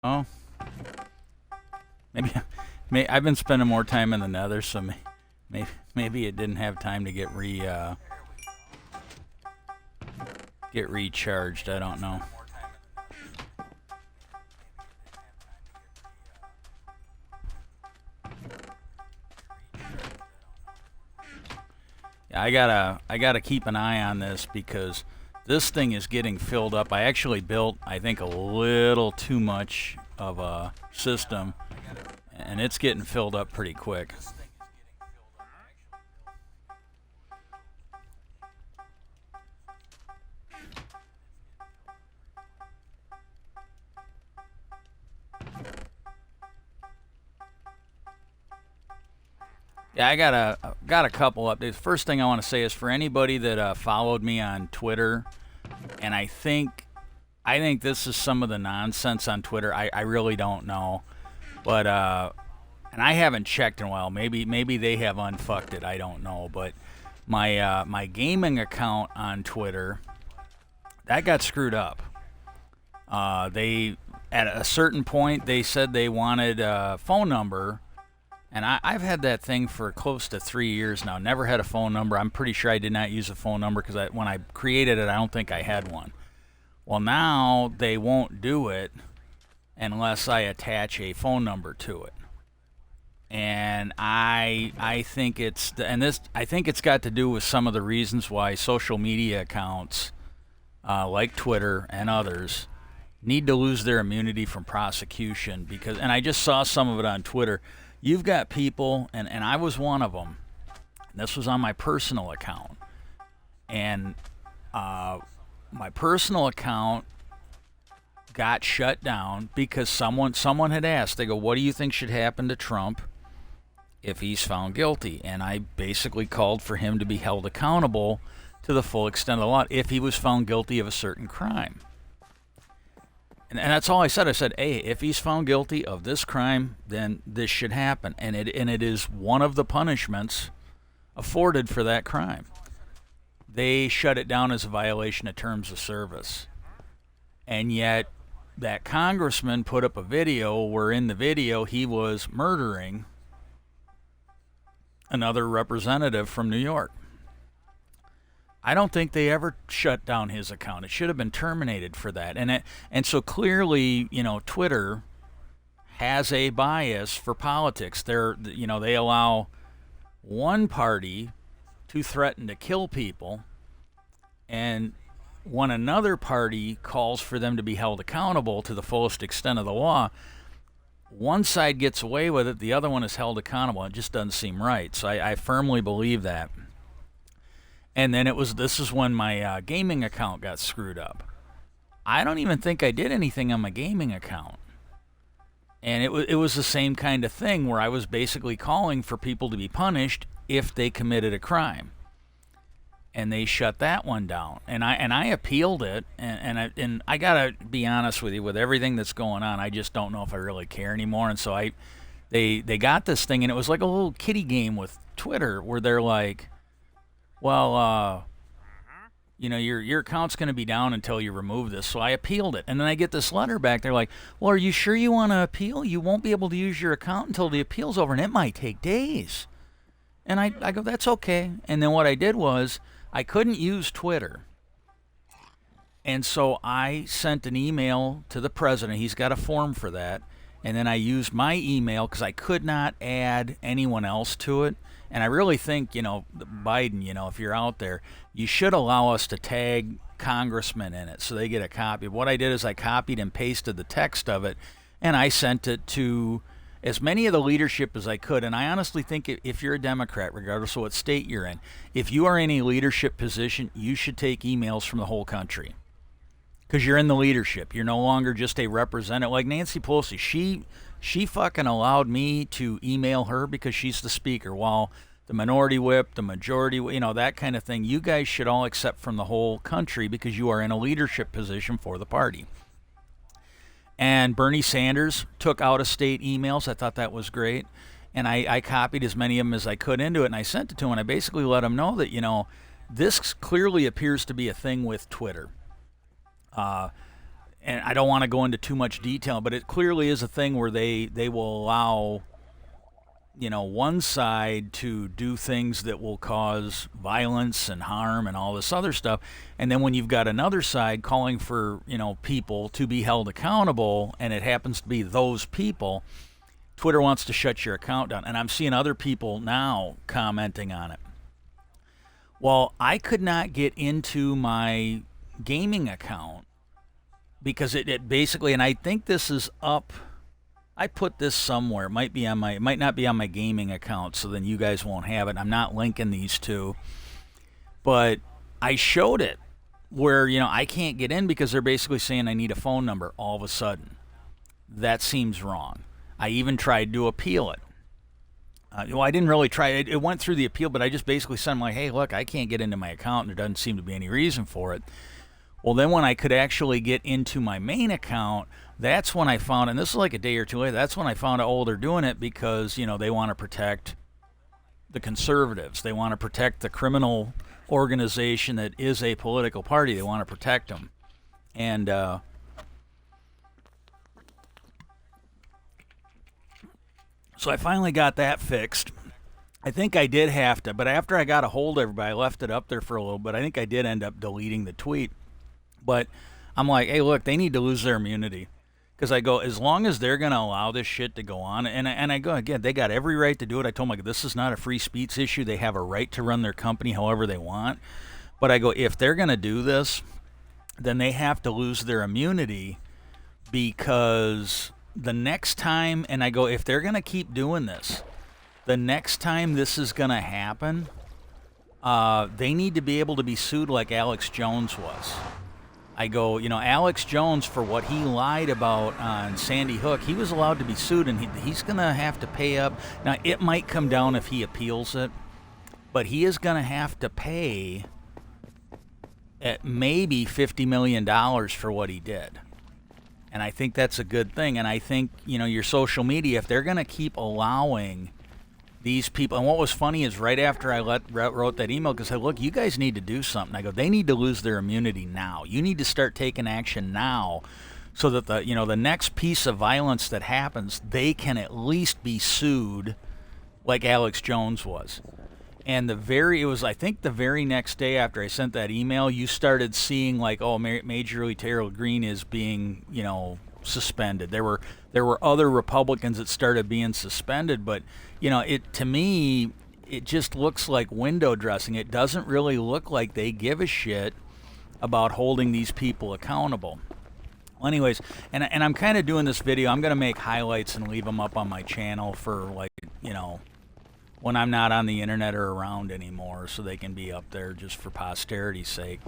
Oh, maybe, I've been spending more time in the Nether, so maybe it didn't have time to get recharged. I don't know. Yeah, I gotta keep an eye on this because this thing is getting filled up. I actually built, I think, a little too much of a system, and it's getting filled up pretty quick. Yeah, I got a couple updates. First thing I want to say is for anybody that followed me on Twitter, and I think this is some of the nonsense on Twitter. I really don't know, but and I haven't checked in a while. Maybe they have unfucked it. I don't know, but my gaming account on Twitter that got screwed up. They at a certain point they said they wanted a phone number, and I've had that thing for close to 3 years now. Never had a phone number. I'm pretty sure I did not use a phone number because when I created it, I don't think I had one. Well, now they won't do it unless I attach a phone number to it. And I think I think it's got to do with some of the reasons why social media accounts like Twitter and others need to lose their immunity from prosecution because and I just saw some of it on Twitter. You've got people and I was one of them. This was on my personal account. And my personal account got shut down because someone had asked. They go, "What do you think should happen to Trump if he's found guilty?" And I basically called for him to be held accountable to the full extent of the law if he was found guilty of a certain crime. And that's all I said. I said, "Hey, if he's found guilty of this crime, then this should happen." And it is one of the punishments afforded for that crime. They shut it down as a violation of terms of service. And yet that congressman put up a video where in the video he was murdering another representative from New York. I don't think they ever shut down his account. It should have been terminated for that. And so clearly, Twitter has a bias for politics. They allow one party to threaten to kill people, and when another party calls for them to be held accountable to the fullest extent of the law, one side gets away with it, the other one is held accountable. It just doesn't seem right. So I firmly believe that. And then this is when my gaming account got screwed up. I don't even think I did anything on my gaming account. And it was the same kind of thing where I was basically calling for people to be punished if they committed a crime. And they shut that one down. And I appealed it, and I gotta be honest with you, with everything that's going on, I just don't know if I really care anymore. And so they got this thing, and it was like a little kiddie game with Twitter where they're like, well, your account's going to be down until you remove this. So I appealed it. And then I get this letter back. They're like, well, are you sure you want to appeal? You won't be able to use your account until the appeal's over, and it might take days. And I go, that's okay. And then what I did was I couldn't use Twitter. And so I sent an email to the president. He's got a form for that. And then I used my email because I could not add anyone else to it. And I really think, Biden, if you're out there, you should allow us to tag congressmen in it so they get a copy. What I did is I copied and pasted the text of it, and I sent it to as many of the leadership as I could. And I honestly think if you're a Democrat, regardless of what state you're in, if you are in a leadership position, you should take emails from the whole country. Because you're in the leadership. You're no longer just a representative. Like Nancy Pelosi, she fucking allowed me to email her because she's the speaker. While the minority whip, the majority, that kind of thing, you guys should all accept from the whole country because you are in a leadership position for the party. And Bernie Sanders took out of state emails. I thought that was great. And I copied as many of them as I could into it, and I sent it to him. And I basically let him know that, this clearly appears to be a thing with Twitter. and I don't want to go into too much detail, but it clearly is a thing where they will allow, one side to do things that will cause violence and harm and all this other stuff. And then when you've got another side calling for, people to be held accountable, and it happens to be those people, Twitter wants to shut your account down. And I'm seeing other people now commenting on it. Well, I could not get into my gaming account because it basically, and I think this is up. I put this somewhere. It might not be on my gaming account, so then you guys won't have it. I'm not linking these two, but I showed it where I can't get in because they're basically saying I need a phone number all of a sudden. That seems wrong. I even tried to appeal it. I didn't really try it. It went through the appeal, but I just basically said, I'm like, hey, look, I can't get into my account, and there doesn't seem to be any reason for it. Well, then when I could actually get into my main account, that's when I found, and this is like a day or two later, that's when I found out, they're doing it because, they want to protect the conservatives. They want to protect the criminal organization that is a political party. They want to protect them. And so I finally got that fixed. I think I did have to, but after I got a hold of everybody, I left it up there for a little bit. I think I did end up deleting the tweet. But I'm like, hey, look, they need to lose their immunity. Because I go, as long as they're going to allow this shit to go on, and I go, again, they got every right to do it. I told them, like, this is not a free speech issue. They have a right to run their company however they want. But I go, if they're going to do this, then they have to lose their immunity, because the next time, and I go, if they're going to keep doing this, the next time this is going to happen, they need to be able to be sued like Alex Jones was. I go, Alex Jones, for what he lied about on Sandy Hook, he was allowed to be sued, and he's going to have to pay up. Now, it might come down if he appeals it, but he is going to have to pay at maybe $50 million for what he did. And I think that's a good thing. And I think, your social media, if they're going to keep allowing these people, and what was funny is right after I wrote that email, because I said, look, you guys need to do something. I go, they need to lose their immunity now. You need to start taking action now, so that the next piece of violence that happens, they can at least be sued like Alex Jones was. And I think the very next day after I sent that email, you started seeing like, oh, Major League Terrell Green is being, suspended. There were other Republicans that started being suspended, but to me, it just looks like window dressing. It doesn't really look like they give a shit about holding these people accountable. Well, anyways, and I'm kind of doing this video. I'm going to make highlights and leave them up on my channel for when I'm not on the internet or around anymore, so they can be up there just for posterity's sake.